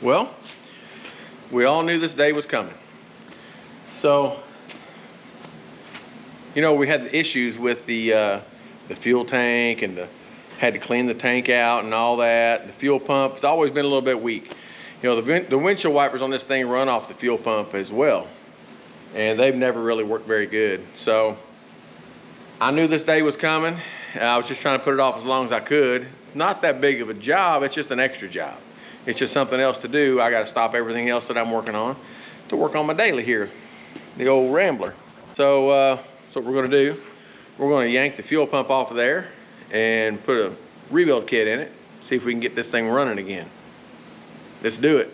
Well, we all knew this day was coming. So, you know, we had the issues with the fuel tank, and had to clean the tank out and all that. The fuel pump has always been a little bit weak. You know, the windshield wipers on this thing run off the fuel pump as well, and they've never really worked very good. So I knew this day was coming. I was just trying to put it off as long as I could. It's not that big of a job, it's just an extra job. It's just something else to do. I got to stop everything else that I'm working on to work on my daily here, the old Rambler. So that's what we're going to do. We're going to yank the fuel pump off of there and put a rebuild kit in it, see if we can get this thing running again. Let's do it.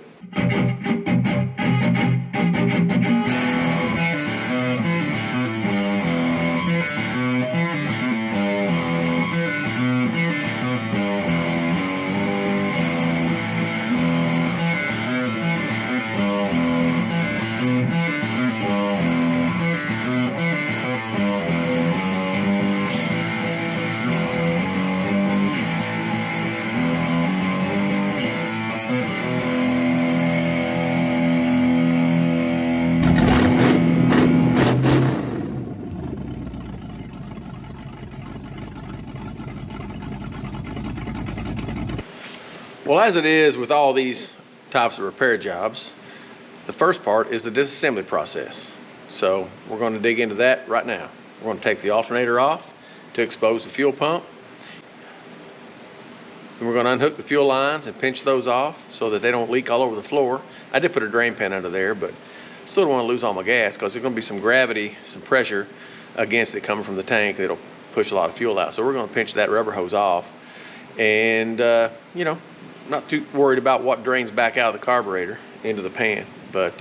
Well, as it is with all these types of repair jobs, the first part is the disassembly process. So we're going to dig into that right now. We're going to take the alternator off to expose the fuel pump. And we're going to unhook the fuel lines and pinch those off so that they don't leak all over the floor. I did put a drain pan under there, but still don't want to lose all my gas because there's going to be some gravity, some pressure against it coming from the tank that'll push a lot of fuel out. So we're going to pinch that rubber hose off, and you know, not too worried about what drains back out of the carburetor into the pan. But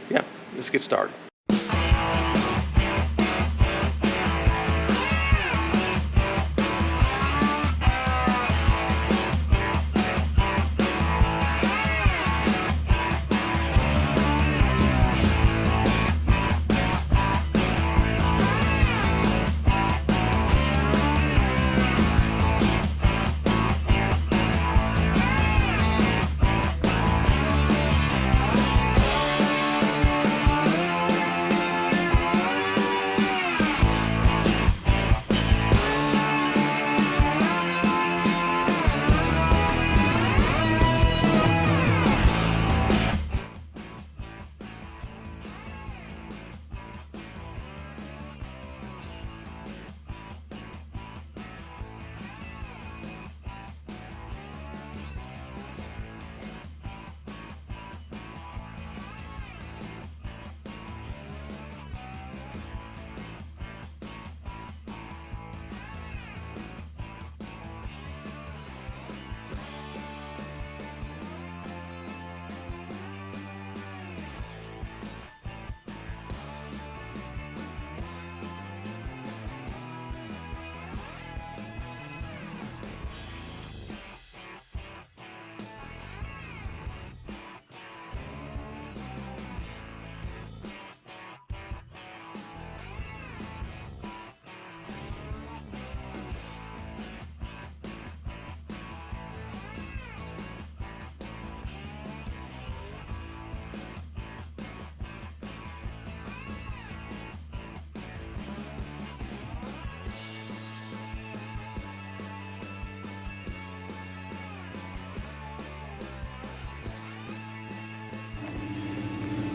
yeah, let's get started.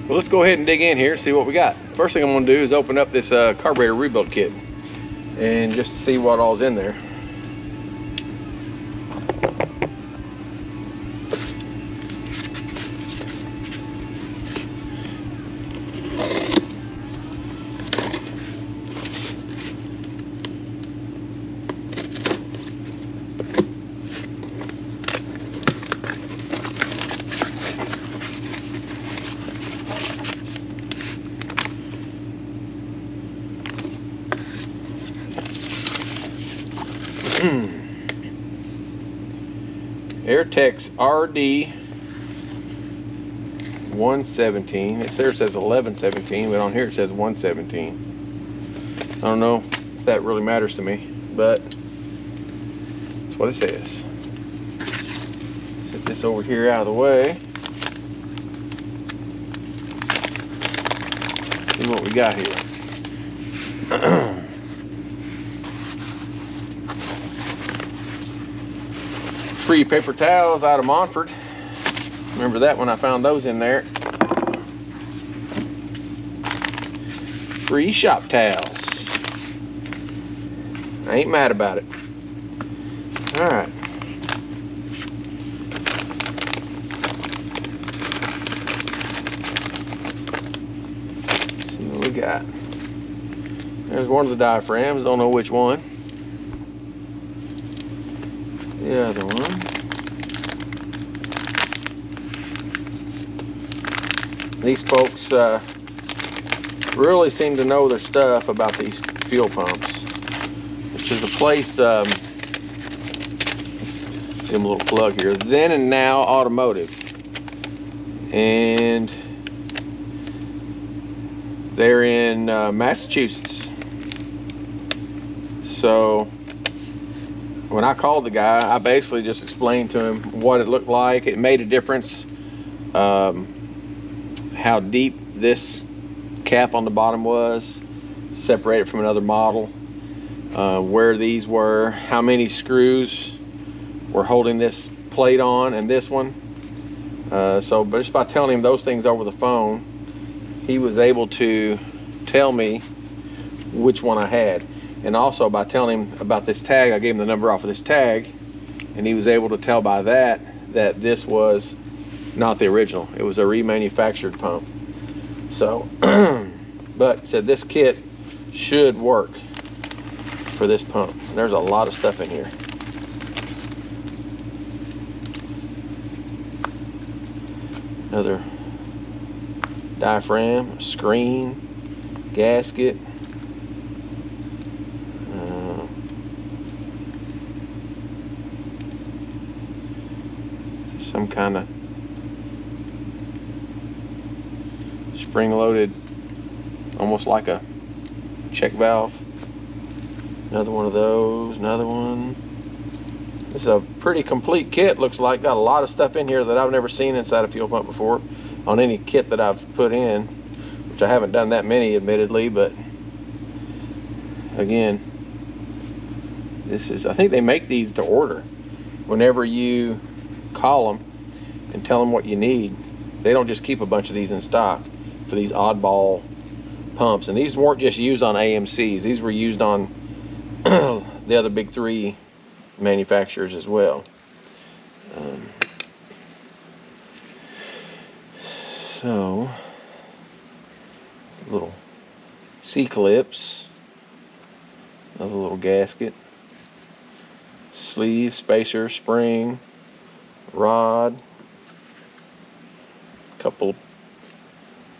Well, let's go ahead and dig in here, see what we got. First thing I'm going to do is open up this carburetor rebuild kit and just to see what all's in there. Airtex RD 117. It says 1117, but on here it says 117. I don't know if that really matters to me, but that's what it says. Get this over here out of the way. See what we got here. Free paper towels out of Montford. Remember that when I found those in there. Free shop towels. I ain't mad about it. All right. See what we got. There's one of the diaphragms. Don't know which one. The other one. These folks really seem to know their stuff about these fuel pumps. Which is a place, give them a little plug here, Then and Now Automotive. And they're in Massachusetts. So when I called the guy, I basically just explained to him what it looked like. It made a difference how deep this cap on the bottom was, separated from another model, where these were, how many screws were holding this plate on and this one. So but just by telling him those things over the phone, he was able to tell me which one I had. And also by telling him about this tag, I gave him the number off of this tag, and he was able to tell by that that this was not the original. It was a remanufactured pump. So, but said this kit should work for this pump. And there's a lot of stuff in here. Another diaphragm, screen, gasket. Some kind of spring-loaded, almost like a check valve. Another one of those, another one. This is a pretty complete kit, looks like. Got a lot of stuff in here that I've never seen inside a fuel pump before on any kit that I've put in, which I haven't done that many, admittedly, but again, this is, I think they make these to order. Whenever you call them and tell them what you need, they don't just keep a bunch of these in stock for these oddball pumps. And these weren't just used on AMCs, these were used on the other big three manufacturers as well. So little C-clips, another little gasket, sleeve, spacer, spring, rod, couple,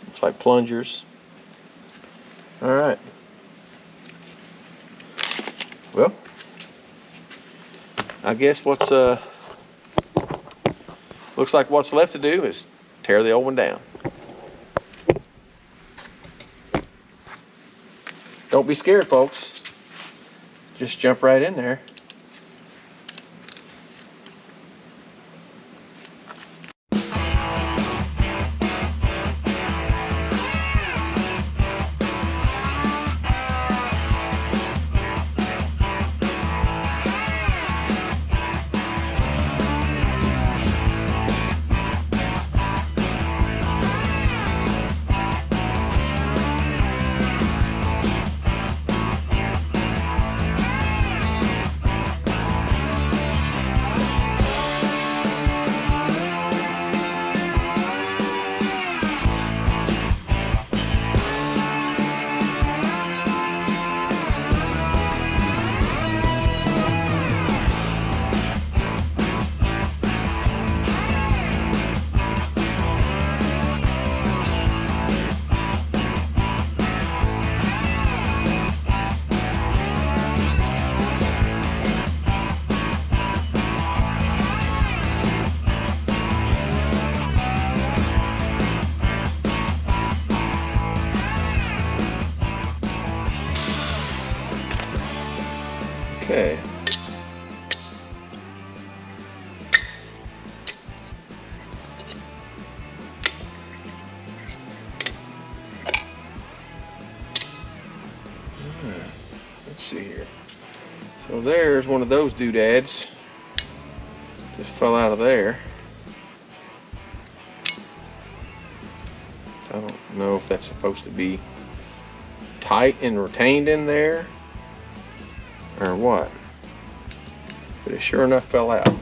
looks like plungers. All right. Well, I guess what's looks like what's left to do is tear the old one down. Don't be scared, folks. Just jump right in there. Okay. see here. So there's one of those doodads. Just fell out of there. I don't know if that's supposed to be tight and retained in there or what, but it sure enough fell out.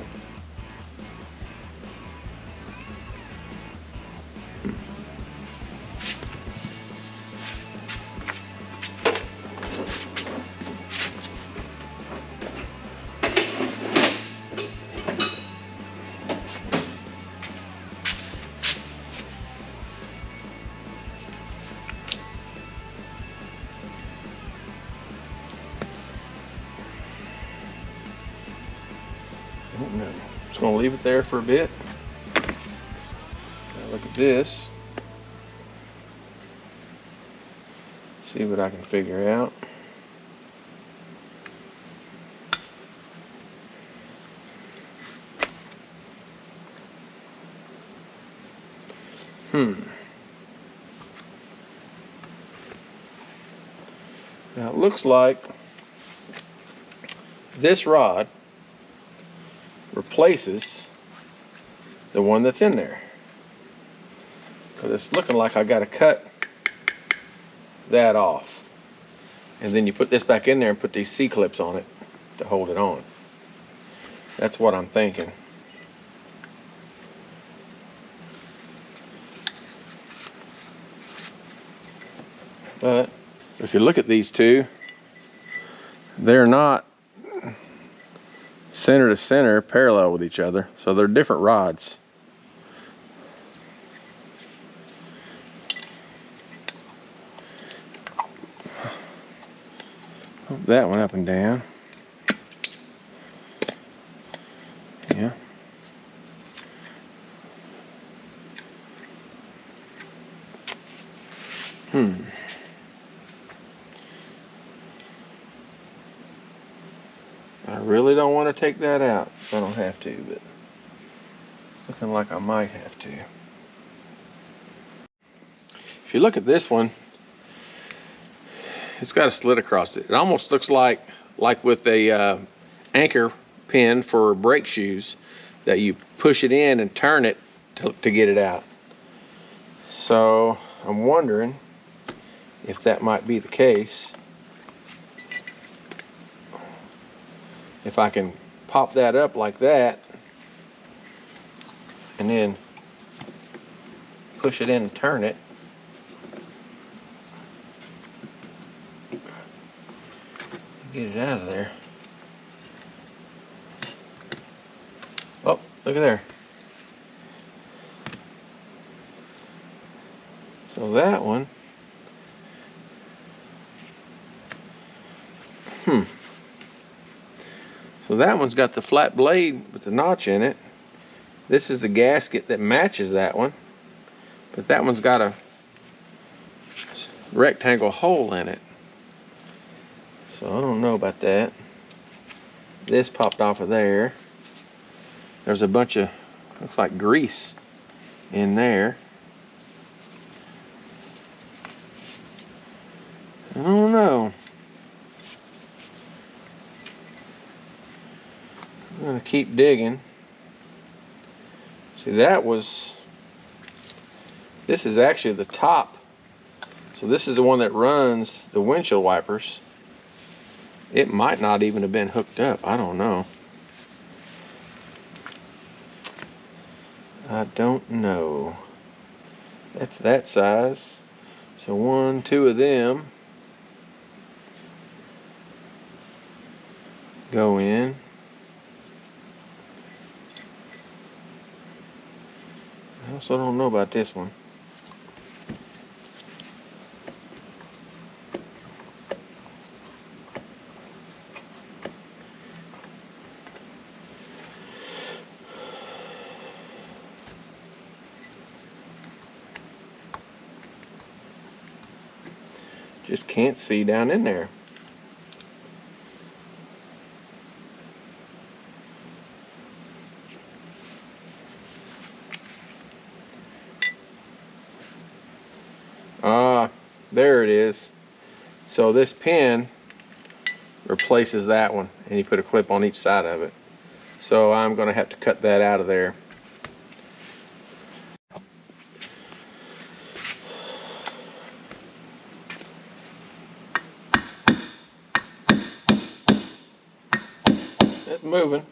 I don't know. Just gonna leave it there for a bit. Now look at this. See what I can figure out. Now it looks like this rod replaces the one that's in there, because it's looking like I got to cut that off, and then you put this back in there and put these C-clips on it to hold it on. That's what I'm thinking. But if you look at these two, they're not center to center parallel with each other, so they're different rods. Pump that one up and down. Yeah. I really don't want to take that out. I don't have to, but it's looking like I might have to. If you look at this one, it's got a slit across it. It almost looks like with a anchor pin for brake shoes, that you push it in and turn it to get it out. So I'm wondering if that might be the case. If I can pop that up like that and then push it in and turn it, get it out of there. Oh, look at there. So that one, so that one's got the flat blade with the notch in it. This is the gasket that matches that one, but that one's got a rectangle hole in it. So I don't know about that. This popped off of there. There's a bunch of, looks like grease in there. I don't know. I'm gonna keep digging. See, this is actually the top. So this is the one that runs the windshield wipers. It might not even have been hooked up. I don't know. I don't know. That's that size. So 1, 2 of them go in. I also don't know about this one. Just can't see down in there. There it is. So this pin replaces that one, and you put a clip on each side of it. So I'm going to have to cut that out of there. It's moving.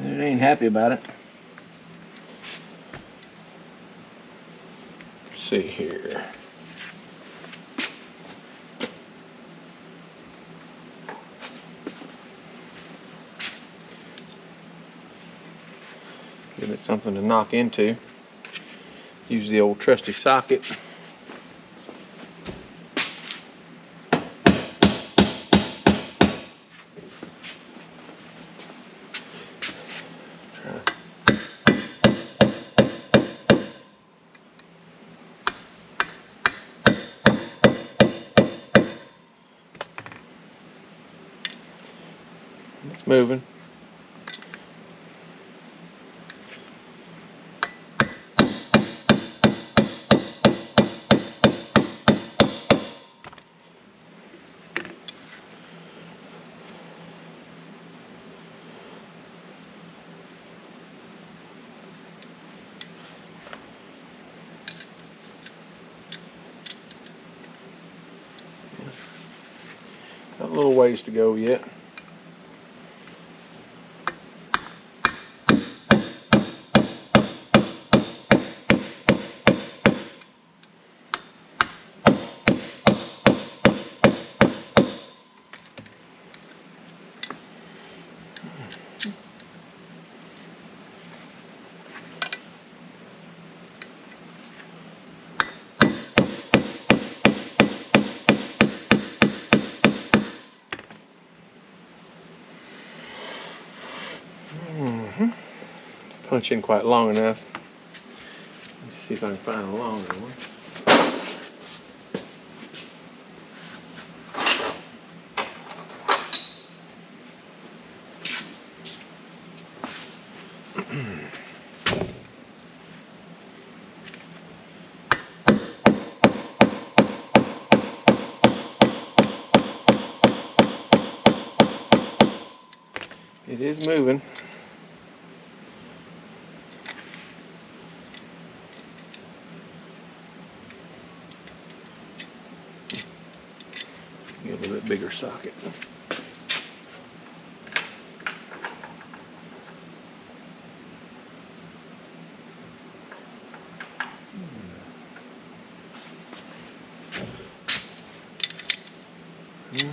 It ain't happy about it. Let's see here. Give it something to knock into. Use the old trusty socket. It's moving. Got a little ways to go yet. Punch in quite long enough. Let's see if I can find a longer one. It is moving. Get a little bit bigger socket. There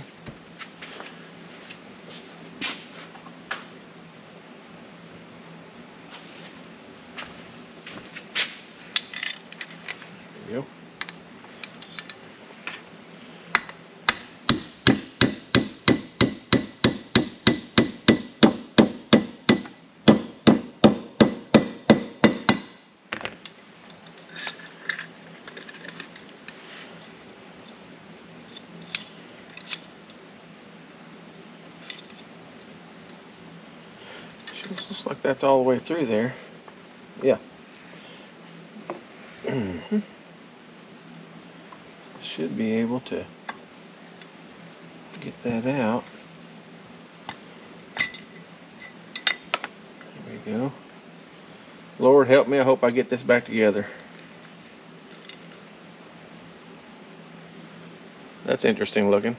you go. Looks like that's all the way through there. Yeah. Should be able to get that out. There we go. Lord help me, I hope I get this back together. That's interesting looking.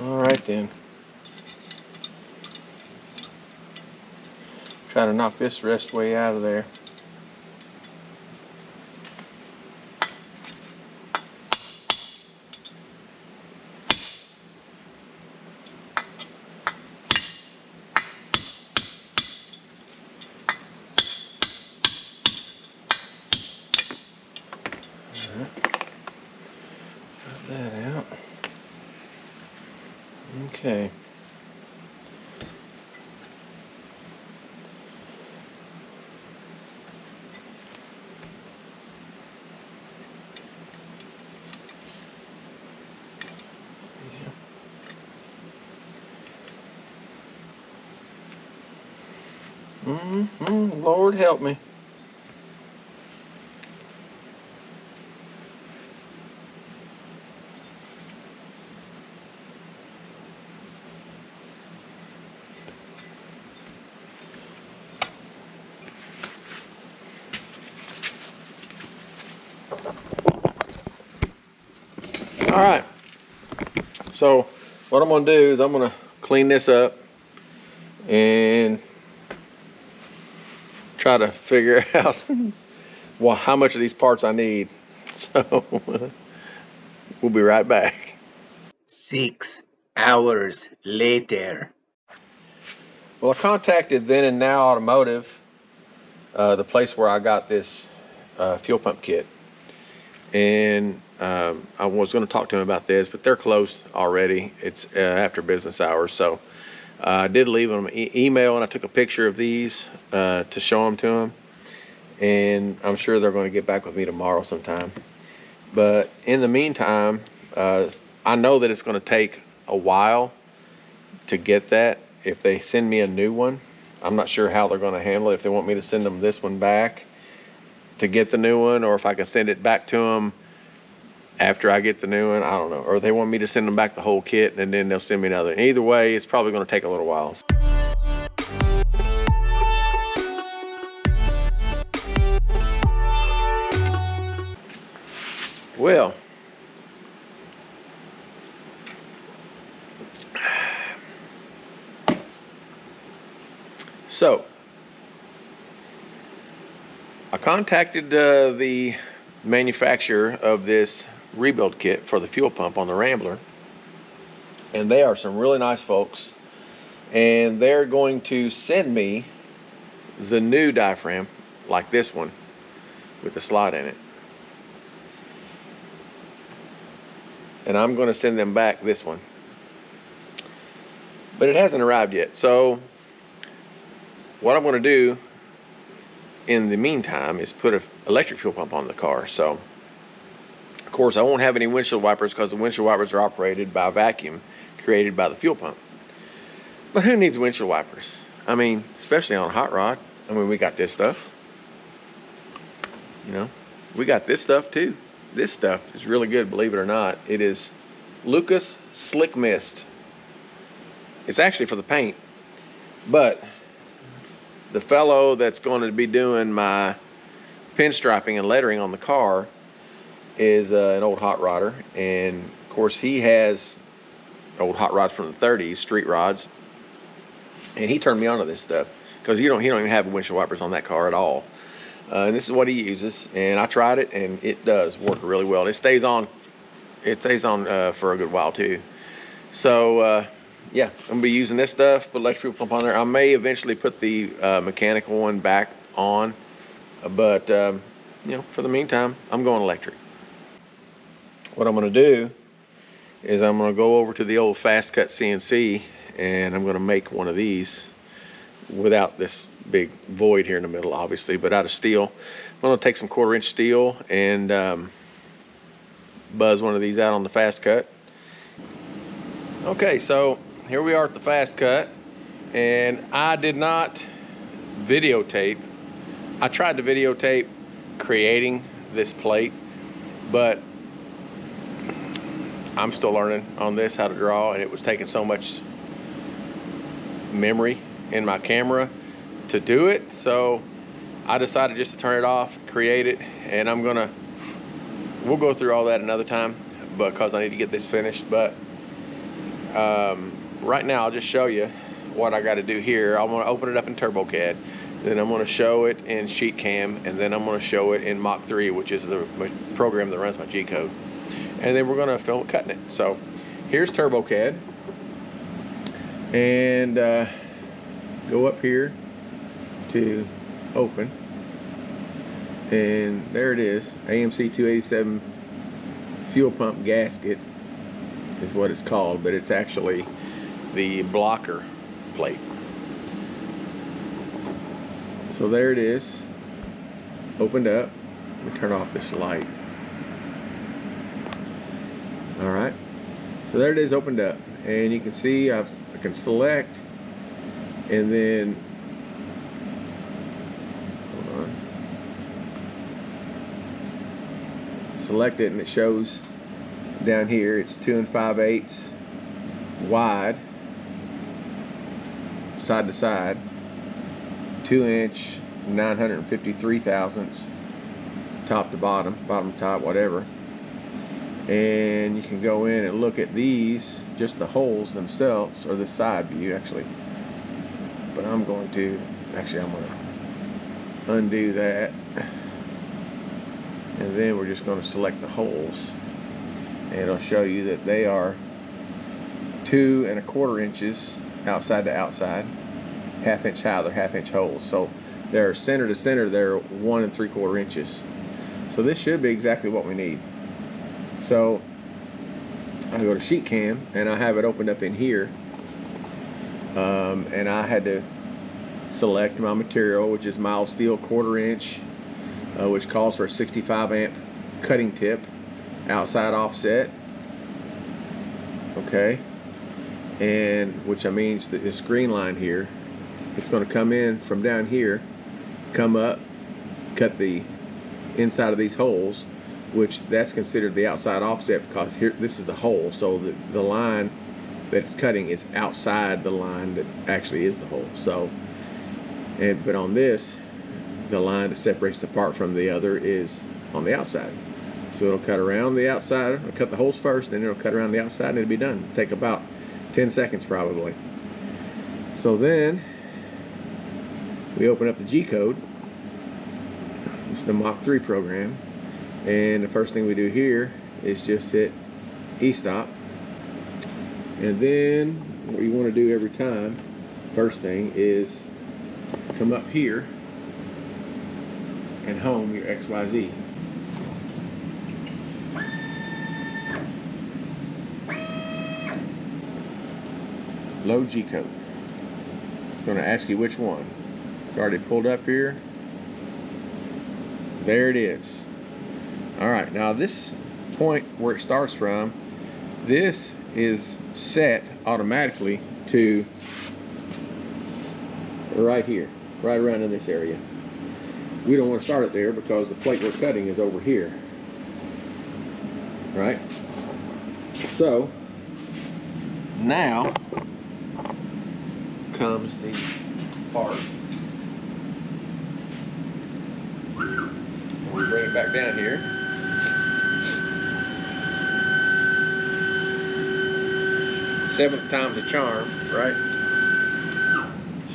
All right then. Try to knock this rest way out of there. All right. Got that out. Okay. Lord help me. All right, so what I'm gonna do is I'm gonna clean this up and try to figure out how much of these parts I need. So we'll be right back. 6 hours later. Well, I contacted Then and Now Automotive, the place where I got this fuel pump kit, and I was going to talk to them about this, but they're closed already. It's after business hours, so I did leave them an email, and I took a picture of these to show them to them, and I'm sure they're going to get back with me tomorrow sometime. But in the meantime, I know that it's going to take a while to get that. If they send me a new one, I'm not sure how they're going to handle it. If they want me to send them this one back to get the new one, or if I can send it back to them after I get the new one, I don't know. Or they want me to send them back the whole kit and then they'll send me another. Either way, it's probably going to take a little while. Well, so I contacted the manufacturer of this rebuild kit for the fuel pump on the Rambler, and they are some really nice folks, and they're going to send me the new diaphragm, like this one with the slot in it, and I'm going to send them back this one, but it hasn't arrived yet. So what I'm going to do in the meantime is put an electric fuel pump on the car. So of course I won't have any windshield wipers because the windshield wipers are operated by a vacuum created by the fuel pump. But who needs windshield wipers? I mean, especially on a hot rod. I mean, we got this stuff, you know, we got this stuff too. This stuff is really good, believe it or not. It is Lucas Slick Mist. It's actually for the paint, but the fellow that's going to be doing my pinstriping and lettering on the car is an old hot rodder, and of course he has old hot rods from the 30s, street rods, and he turned me on to this stuff because he don't even have windshield wipers on that car at all, and this is what he uses, and I tried it and it does work really well. It stays on for a good while too. So yeah, I'm gonna be using this stuff, put electric fuel pump on there. I may eventually put the mechanical one back on, but you know, for the meantime, I'm going electric. What I'm gonna do is I'm gonna go over to the old fast cut CNC, and I'm gonna make one of these without this big void here in the middle, obviously, but out of steel. I'm gonna take some 1/4 inch steel and buzz one of these out on the fast cut. Okay, so here we are at the fast cut, and I did not videotape. I tried to videotape creating this plate, but I'm still learning on this how to draw, and it was taking so much memory in my camera to do it, so I decided just to turn it off, create it, and we'll go through all that another time because I need to get this finished. But right now I'll just show you what I got to do here. I'm going to open it up in TurboCAD, then I'm going to show it in SheetCam, and then I'm going to show it in Mach 3, which is the program that runs my G-code, and then we're going to film cutting it. So here's TurboCAD, and go up here to open, and there it is. AMC 287 fuel pump gasket is what it's called, but it's actually the blocker plate. So there it is, opened up. Let me turn off this light. All right, so there it is, opened up, and you can see I can select, and then select it, and it shows down here it's 2 5/8 wide, side to side, 2-inch 953 thousandths top to bottom, bottom to top, whatever. And you can go in and look at these, just the holes themselves, or the side view actually. But I'm going to undo that, and then we're just going to select the holes, and it'll show you that they are 2 1/4 inches outside to outside, 1/2 inch high. They're 1/2 inch holes, so they're center to center. They're 1 3/4 inches. So this should be exactly what we need. So I go to sheet cam, and I have it opened up in here, and I had to select my material, which is mild steel 1/4 inch, which calls for a 65 amp cutting tip, outside offset. Okay, and which means that this green line here, it's going to come in from down here, come up, cut the inside of these holes, which that's considered the outside offset, because here, this is the hole, so the line that it's cutting is outside the line that actually is the hole. So, but on this, the line that separates the part from the other is on the outside. So it'll cut around the outside, it'll cut the holes first, then it'll cut around the outside, and it'll be done. It'll take about 10 seconds probably. So then we open up the G code. It's the Mach 3 program, and the first thing we do here is just hit E-stop. And then what you want to do every time, first thing, is come up here and home your XYZ. Load G code. It's going to ask you which one. It's already pulled up here. There it is. Alright, now this point where it starts from, this is set automatically to right here, right around in this area. We don't want to start it there because the plate we're cutting is over here. Right? So now comes the part. We bring it back down here. Seventh time's a charm, right?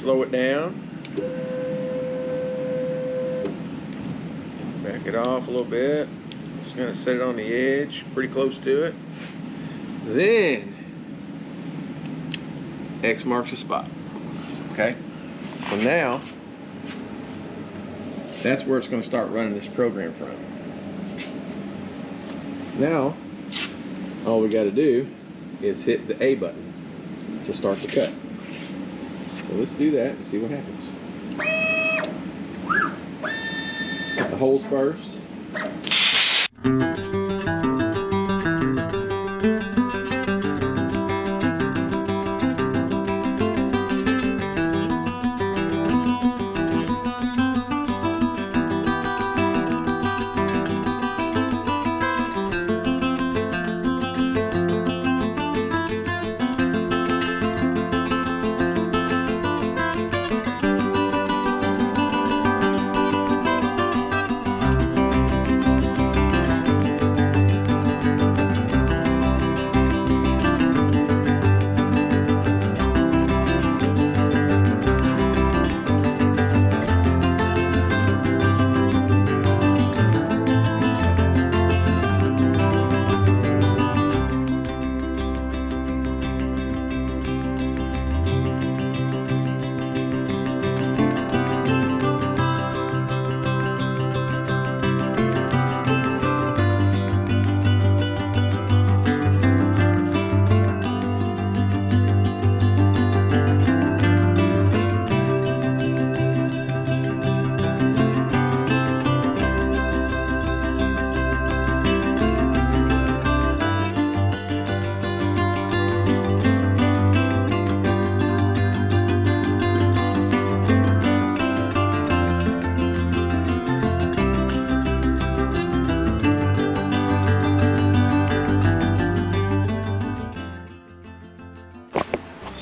Slow it down. Back it off a little bit. Just gonna set it on the edge, pretty close to it. Then X marks the spot. Okay? So now that's where it's going to start running this program from. Now, all we got to do is hit the A button to start the cut. So let's do that and see what happens. Cut the holes first.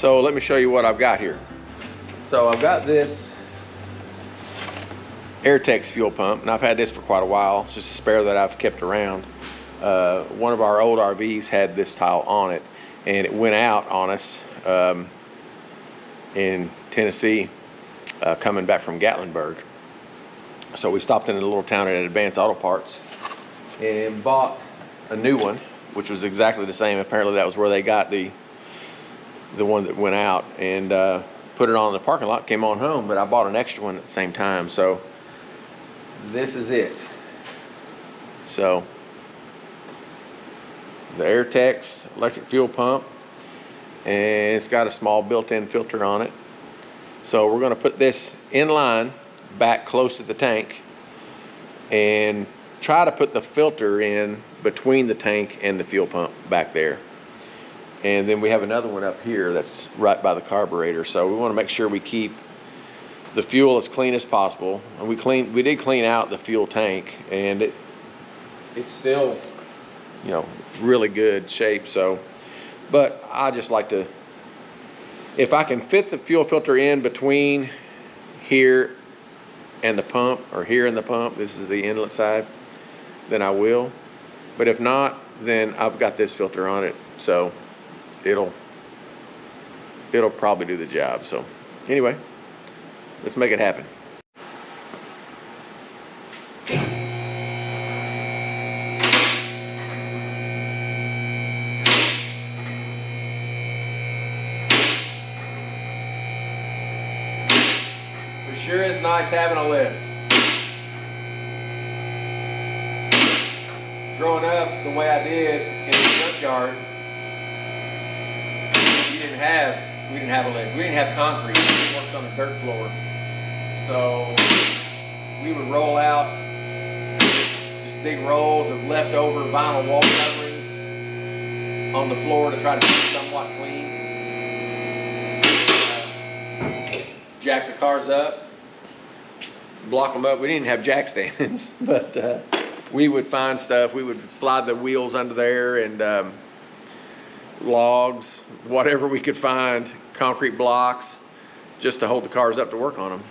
So let me show you what I've got here. So I've got this Airtex fuel pump, and I've had this for quite a while. It's just a spare that I've kept around. One of our old RVs had this tile on it, and it went out on us in Tennessee, coming back from Gatlinburg. So we stopped in a little town at Advanced Auto Parts and bought a new one, which was exactly the same. Apparently that was where they got the one that went out, and put it on in the parking lot, came on home, but I bought an extra one at the same time. So this is it. So the Airtex electric fuel pump, and it's got a small built-in filter on it. So we're going to put this in line back close to the tank and try to put the filter in between the tank and the fuel pump back there. And then we have another one up here that's right by the carburetor. So we want to make sure we keep the fuel as clean as possible. And we did clean out the fuel tank, and it's still, you know, really good shape. So, but I just like to, if I can fit the fuel filter in between here and the pump, or here in the pump, this is the inlet side, then I will. But if not, then I've got this filter on it, so it'll probably do the job. So anyway, let's make it happen. It sure is nice having a lift. Growing up the way I did in the junkyard, we didn't have a lift. We didn't have concrete. We worked on a dirt floor. So we would roll out just big rolls of leftover vinyl wall coverings on the floor to try to keep it somewhat clean. Jack the cars up, block them up. We didn't have jack stands, but we would find stuff. We would slide the wheels under there, and logs, whatever we could find, concrete blocks, just to hold the cars up to work on them.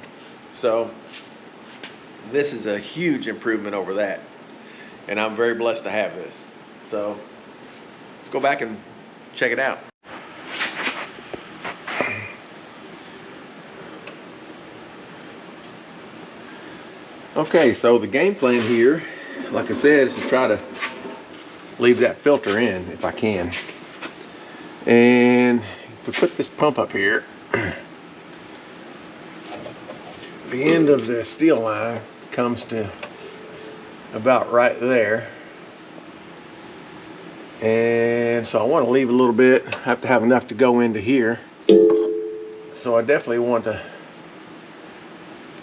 So this is a huge improvement over that, and I'm very blessed to have this. So let's go back and check it out. Okay, so the game plan here, like I said, is to try to leave that filter in if I can. And if we put this pump up here, the end of the steel line comes to about right there. And so I want to leave a little bit. I have to have enough to go into here. So I definitely want to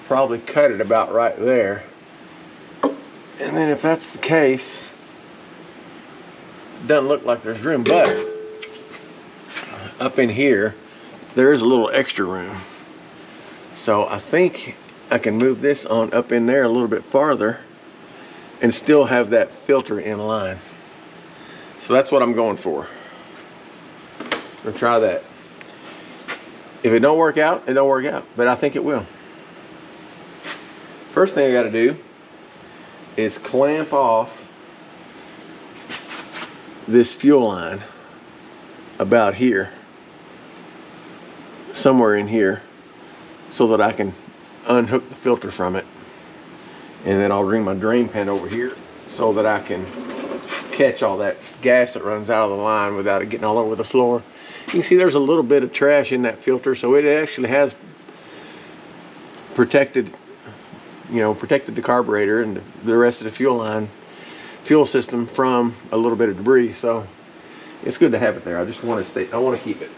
probably cut it about right there. And then if that's the case, doesn't look like there's room, but up in here there is a little extra room. So I think I can move this on up in there a little bit farther and still have that filter in line. So that's what I'm going for. We'll try that. If it don't work out, it don't work out, but I think it will. First thing I got to do is clamp off this fuel line about here, somewhere in here, so that I can unhook the filter from it. And then I'll bring my drain pan over here so that I can catch all that gas that runs out of the line without it getting all over the floor. You can see there's a little bit of trash in that filter, so it actually has protected the carburetor and the rest of the fuel system from a little bit of debris. So it's good to have it there. I just want to I want to keep it.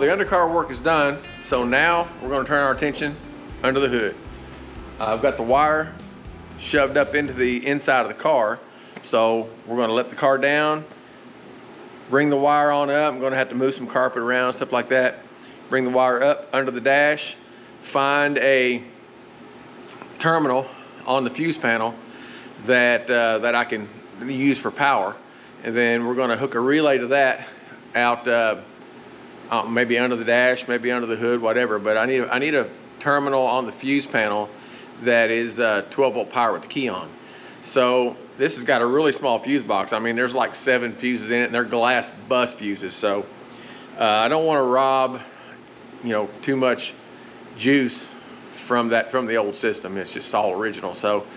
the undercar work is done, so now we're going to turn our attention under the hood. I've got the wire shoved up into the inside of the car, so we're going to let the car down, bring the wire on up. I'm going to have to move some carpet around, stuff like that. Bring the wire up under the dash, find a terminal on the fuse panel that that I can use for power, and then we're going to hook a relay to that out maybe under the dash, maybe under the hood, whatever. But I need a terminal on the fuse panel that is 12-volt power with the key on. So this has got a really small fuse box. I mean, there's like 7 fuses in it, and they're glass bus fuses. So I don't want to rob, you know, too much juice from the old system. It's just all original. So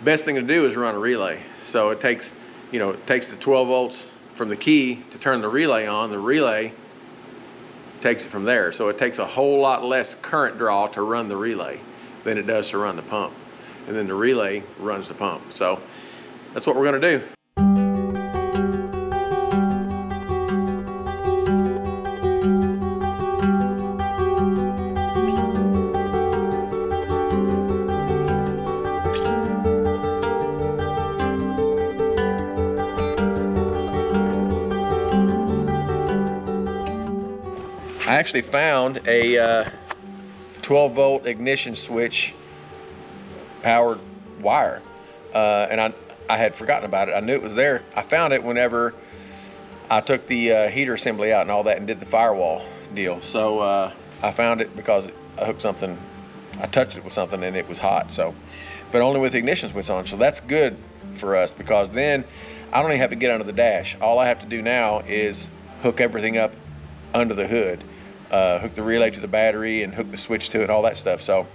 best thing to do is run a relay. So it takes the 12 volts from the key to turn the relay on. The relay takes it from there. So it takes a whole lot less current draw to run the relay than it does to run the pump. And then the relay runs the pump. So that's what we're going to do. I actually found a 12-volt ignition switch powered wire, and I had forgotten about it. I knew it was there. I found it whenever I took the heater assembly out and all that and did the firewall deal. So I found it because I touched it with something and it was hot. So, but only with the ignition switch on. So that's good for us, because then I don't even have to get under the dash. All I have to do now is hook everything up under the hood, hook the relay to the battery and hook the switch to it, all that stuff. So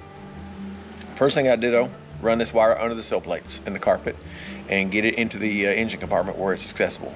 first thing I do though, run this wire under the sill plates in the carpet and get it into the engine compartment where it's accessible.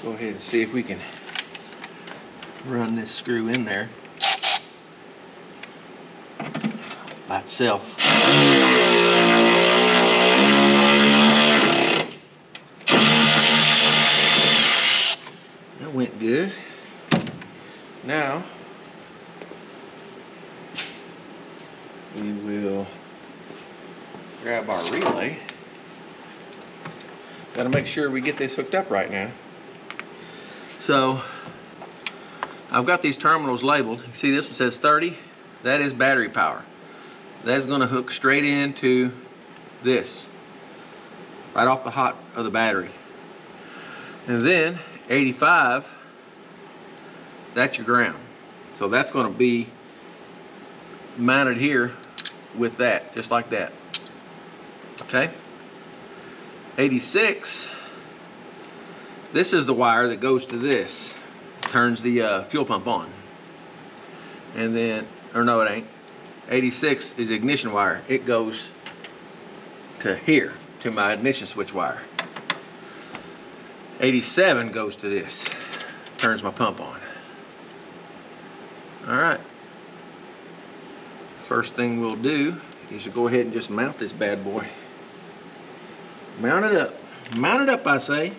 Go ahead and see if we can run this screw in there by itself. That went good. Now we will grab our relay. Got to make sure we get this hooked up right now. So I've got these terminals labeled. You see this one says 30. That is battery power. That's going to hook straight into this, right off the hot of the battery. And then 85, that's your ground. So that's going to be mounted here with that, just like that. Okay. 86, this is the wire that goes to this, turns the fuel pump on. And then, or no, it ain't. 86 is the ignition wire. It goes to here, to my ignition switch wire. 87 goes to this, turns my pump on. All right. First thing we'll do is go ahead and just mount this bad boy. Mount it up. Mount it up, I say.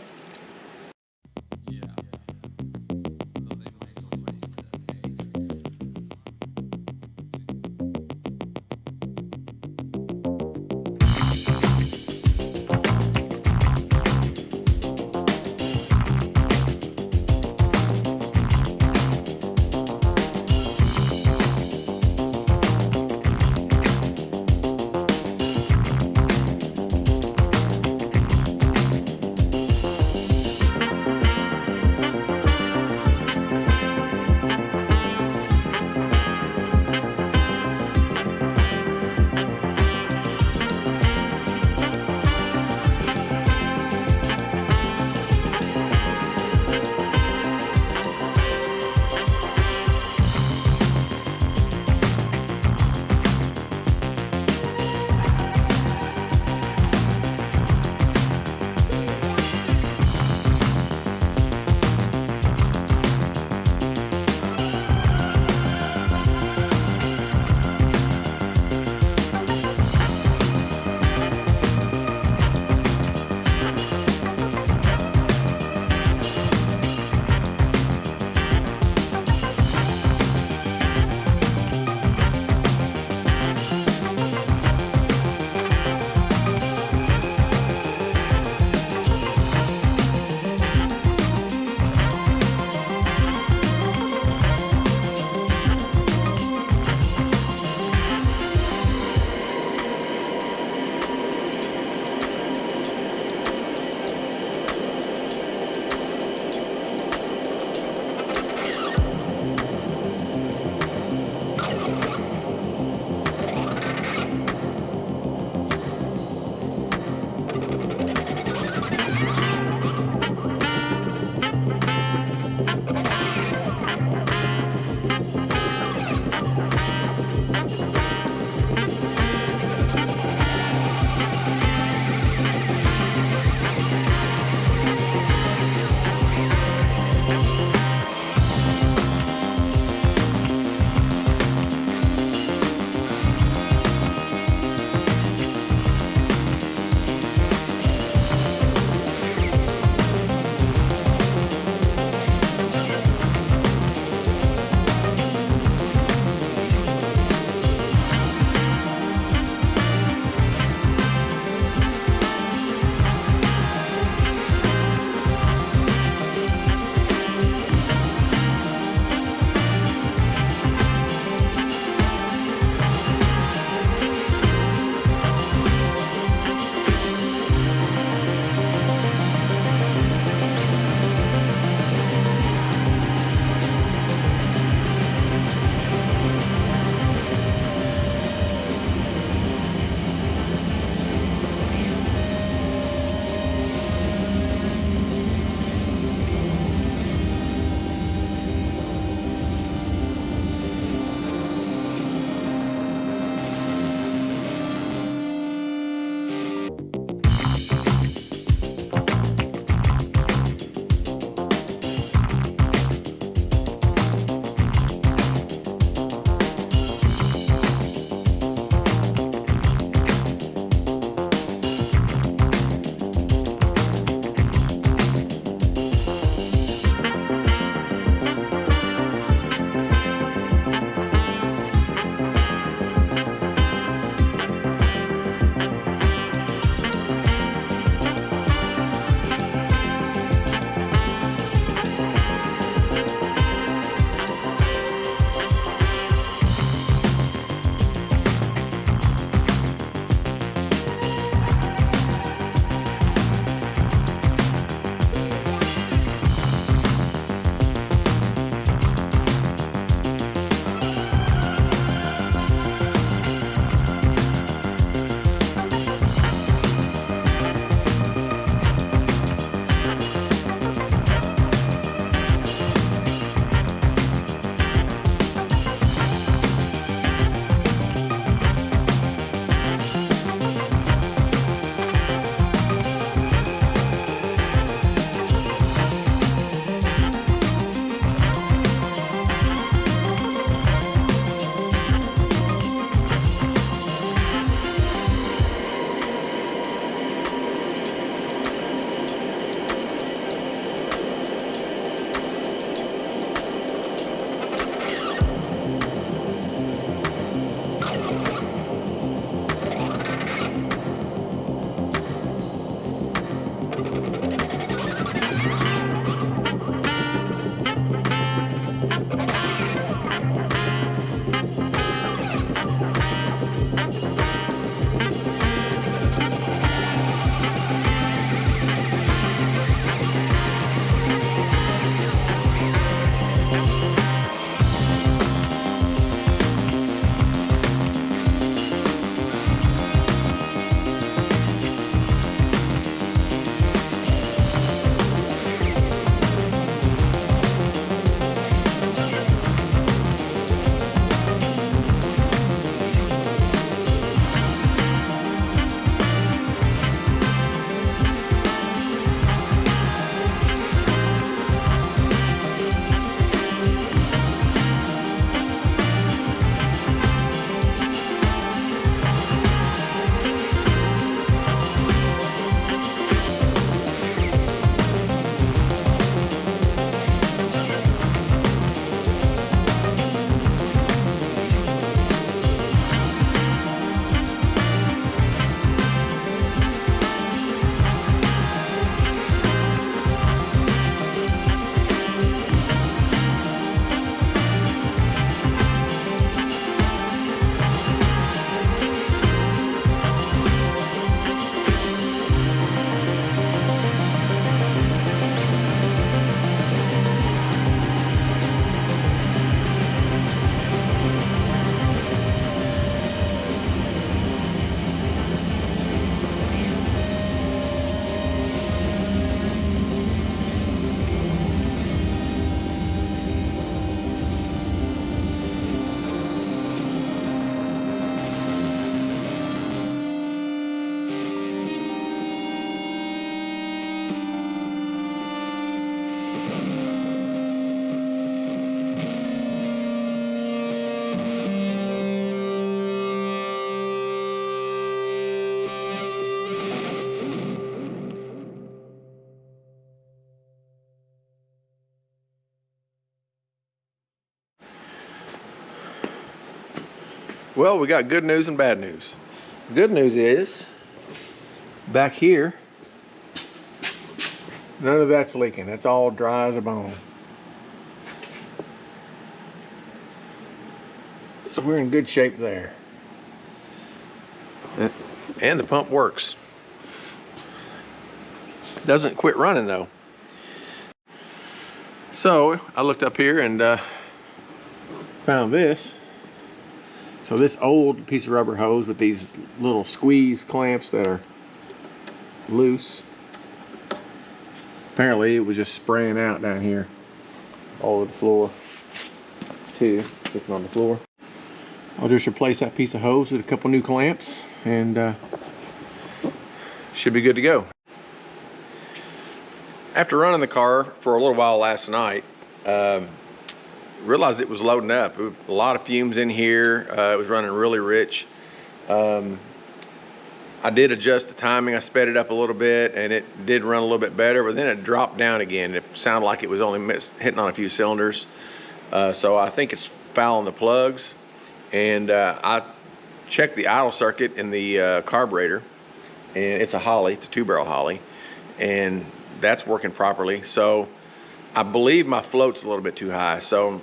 Well, we got good news and bad news. Good news is, back here, none of that's leaking. That's all dry as a bone. So we're in good shape there. And the pump works. Doesn't quit running though. So I looked up here and found this. So this old piece of rubber hose with these little squeeze clamps that are loose. Apparently it was just spraying out down here all over the floor too, sticking on the floor. I'll just replace that piece of hose with a couple new clamps and should be good to go. After running the car for a little while last night, realized it was loading up. A lot of fumes in here. It was running really rich. I did adjust the timing. I sped it up a little bit and it did run a little bit better, but then it dropped down again. It sounded like it was only hitting on a few cylinders. So I think it's fouling the plugs. And I checked the idle circuit in the carburetor, and it's a Holley, it's a 2-barrel Holley, and that's working properly. So I believe my float's a little bit too high. So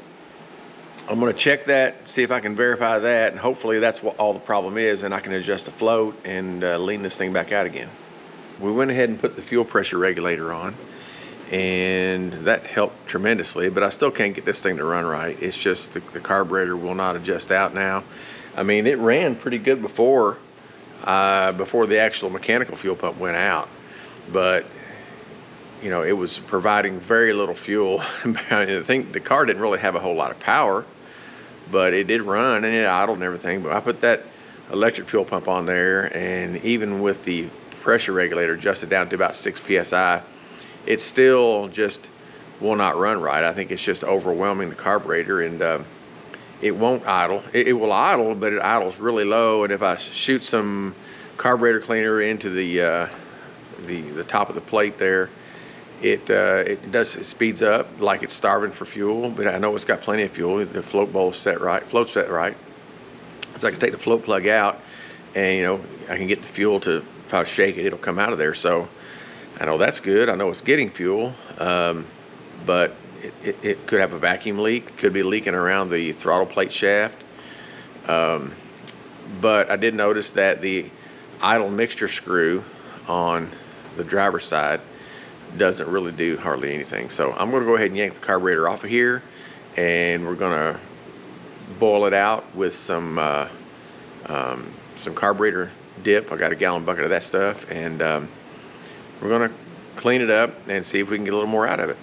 I'm gonna check that, see if I can verify that, and hopefully that's what all the problem is, and I can adjust the float and lean this thing back out again. We went ahead and put the fuel pressure regulator on, and that helped tremendously, but I still can't get this thing to run right. It's just the carburetor will not adjust out now. I mean, it ran pretty good before the actual mechanical fuel pump went out, but you know, it was providing very little fuel. I think the car didn't really have a whole lot of power, but it did run and it idled and everything. But I put that electric fuel pump on there, and even with the pressure regulator adjusted down to about 6 psi, it still just will not run right. I think it's just overwhelming the carburetor, and it won't idle. It will idle, but it idles really low. And if I shoot some carburetor cleaner into the top of the plate there, it speeds up like it's starving for fuel. But I know it's got plenty of fuel. The float bowl's set right, float's set right. So I can take the float plug out, and you know, I can get the fuel to, if I shake it, it'll come out of there. So I know that's good. I know it's getting fuel, but it could have a vacuum leak. Could be leaking around the throttle plate shaft. But I did notice that the idle mixture screw on the driver's side doesn't really do hardly anything. So I'm going to go ahead and yank the carburetor off of here, and we're going to boil it out with some carburetor dip. I got a gallon bucket of that stuff, and we're gonna clean it up and see if we can get a little more out of it.